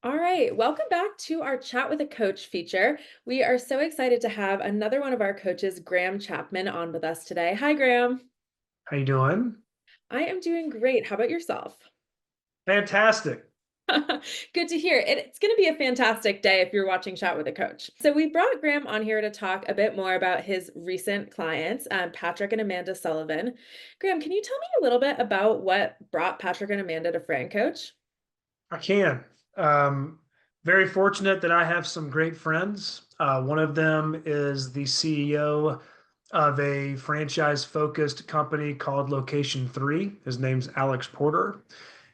All right, welcome back to our Chat with a Coach feature. We are so excited to have another one of our coaches, Graham Chapman, on with us today. Hi, Graham. How you doing? I am doing great. How about yourself? Fantastic. Good to hear. It's going to be a fantastic day if you're watching Chat with a Coach. So, we brought Graham on here to talk a bit more about his recent clients, Patrick and Amanda Sullivan. Graham, can you tell me a little bit about what brought Patrick and Amanda to FranCoach? I can. Um, Very fortunate that I have some great friends. One of them is the CEO of a franchise focused company called Location 3. His name's Alex Porter.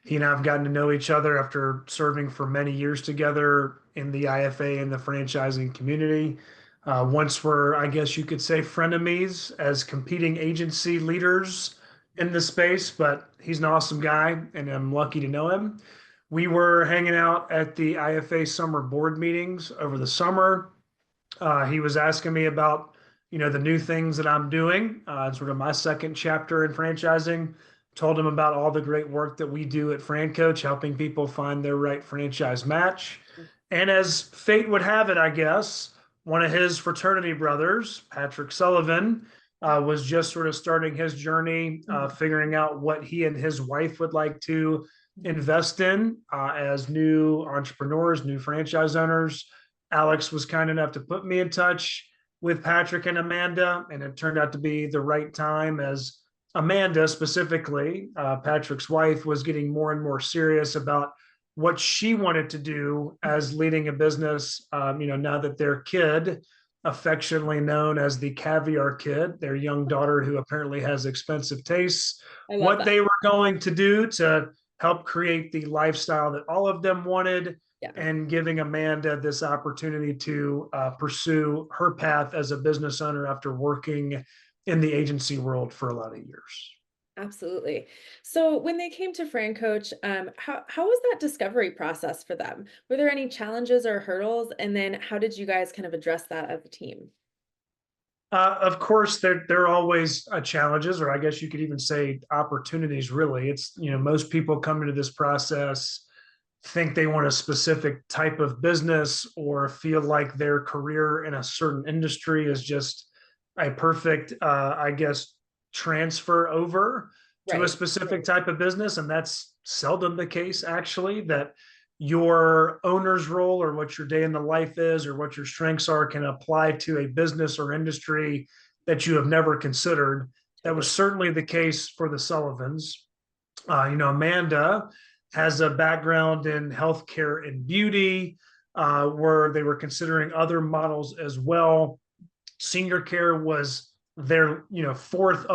He and I have gotten to know each other after serving for many years together in the IFA and the franchising community. Once we're, I guess you could say, frenemies as competing agency leaders in the space, but he's an awesome guy and I'm lucky to know him. We were hanging out at the IFA summer board meetings over the summer. He was asking me about, the new things that I'm doing, sort of my second chapter in franchising. Told him about all the great work that we do at FranCoach, helping people find their right franchise match. And as fate would have it, I guess, one of his fraternity brothers, Patrick Sullivan, was just sort of starting his journey, Mhm. figuring out what he and his wife would like to invest in as new entrepreneurs, new franchise owners. Alex was kind enough to put me in touch with Patrick and Amanda, and it turned out to be the right time as Amanda, specifically, Patrick's wife, was getting more and more serious about what she wanted to do as leading a business. Now that their kid, affectionately known as the Caviar Kid, their young daughter who apparently has expensive tastes, I love what that. they were going to do to help create the lifestyle that all of them wanted, Yeah. and giving Amanda this opportunity to pursue her path as a business owner after working in the agency world for a lot of years. Absolutely. So when they came to FranCoach, how was that discovery process for them? Were there any challenges or hurdles? And then how did you guys kind of address that as a team? Of course, there are always challenges, or I guess you could even say opportunities. Really, it's most people come into this process think they want a specific type of business or feel like their career in a certain industry is just a perfect, I guess, transfer over to a Right. specific type of business. And that's seldom the case, actually, that your owner's role or what your day in the life is or what your strengths are can apply to a business or industry that you have never considered. That was Totally. certainly the case for the Sullivans. Amanda has a background in healthcare and beauty, where they were considering other models as well. Senior care was their, fourth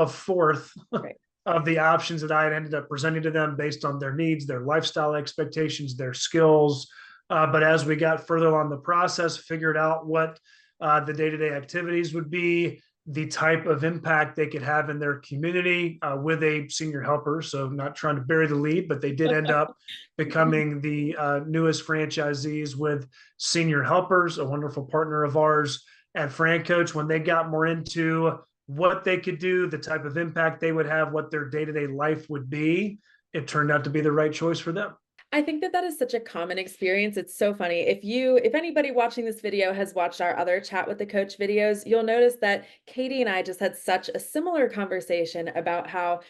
Right. of the options that I had ended up presenting to them based on their needs, their lifestyle expectations, their skills. But as we got further along the process, figured out what the day-to-day activities would be, the type of impact they could have in their community with a senior helper. So, not trying to bury the lead, but they did end up becoming the newest franchisees with Senior Helpers, a wonderful partner of ours at FranCoach. When they got more into what they could do, the type of impact they would have, what their day to day life would be, it turned out to be the right choice for them. I think that that is such a common experience. It's so funny. If anybody watching this video has watched our other Chat with the Coach videos, you'll notice that Katie and I just had such a similar conversation about how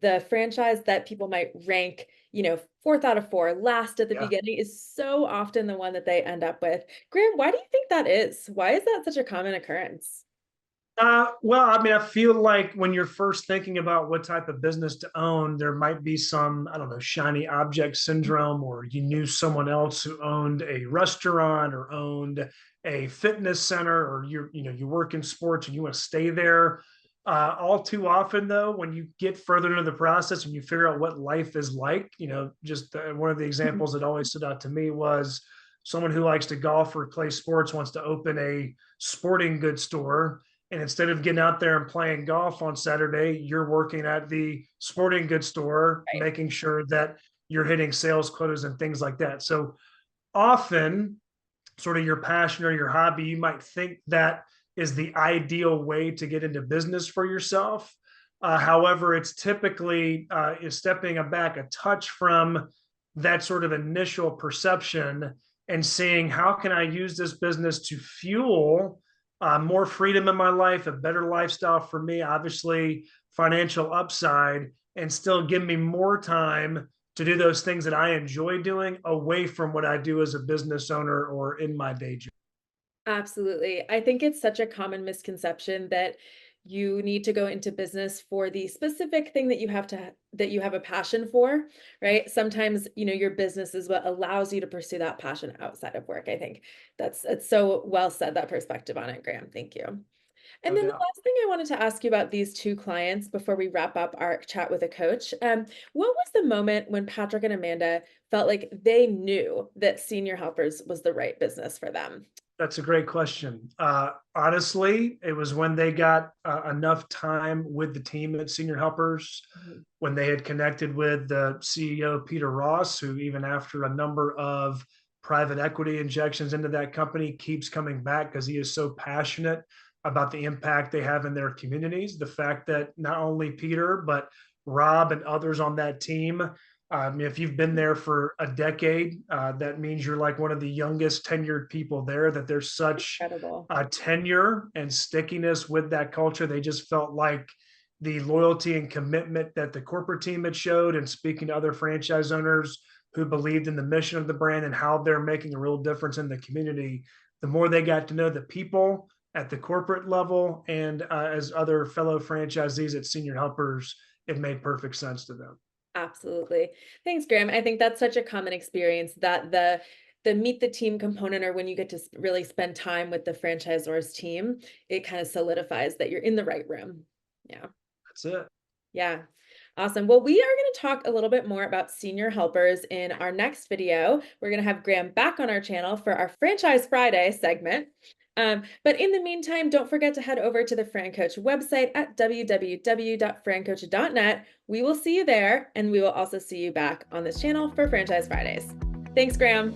the franchise that people might rank, fourth out of four, last at the Yeah. beginning is so often the one that they end up with. Graham, why do you think that is? Why is that such a common occurrence? Well, I mean, I feel like when you're first thinking about what type of business to own, there might be some, I don't know, shiny object syndrome, or you knew someone else who owned a restaurant or owned a fitness center, or you work in sports and you want to stay there. All too often, though, when you get further into the process and you figure out what life is like, just one of the examples that always stood out to me was someone who likes to golf or play sports wants to open a sporting goods store, and instead of getting out there and playing golf on Saturday, you're working at the sporting goods store, Right. making sure that you're hitting sales quotas and things like that. So often, sort of your passion or your hobby, you might think that is the ideal way to get into business for yourself. However, it's typically is stepping back a touch from that sort of initial perception and seeing how can I use this business to fuel more freedom in my life, a better lifestyle for me, obviously financial upside, and still give me more time to do those things that I enjoy doing away from what I do as a business owner or in my day job. Absolutely. I think it's such a common misconception that you need to go into business for the specific thing that you have a passion for, right? Sometimes, your business is what allows you to pursue that passion outside of work. I think it's so well said, that perspective on it, Graham. Thank you. And No then the doubt. last thing I wanted to ask you about these two clients before we wrap up our chat with a coach, what was the moment when Patrick and Amanda felt like they knew that Senior Helpers was the right business for them? That's a great question. Honestly, it was when they got enough time with the team at Senior Helpers, Mhm. when they had connected with the CEO, Peter Ross, who, even after a number of private equity injections into that company, keeps coming back because he is so passionate about the impact they have in their communities. The fact that not only Peter, but Rob and others on that team, if you've been there for a decade, that means you're like one of the youngest tenured people there, that there's such Incredible. tenure and stickiness with that culture. They just felt like the loyalty and commitment that the corporate team had showed, and speaking to other franchise owners who believed in the mission of the brand and how they're making a real difference in the community, the more they got to know the people at the corporate level and as other fellow franchisees at Senior Helpers, it made perfect sense to them. Absolutely. Thanks, Graham. I think that's such a common experience, that the meet the team component, or when you get to really spend time with the franchisor's team, it kind of solidifies that you're in the right room. Yeah. That's it. Yeah. Awesome. Well, we are going to talk a little bit more about Senior Helpers in our next video. We're going to have Graham back on our channel for our Franchise Friday segment. But in the meantime, don't forget to head over to the FranCoach website at www.francoach.net. We will see you there, and we will also see you back on this channel for Franchise Fridays. Thanks, Graham.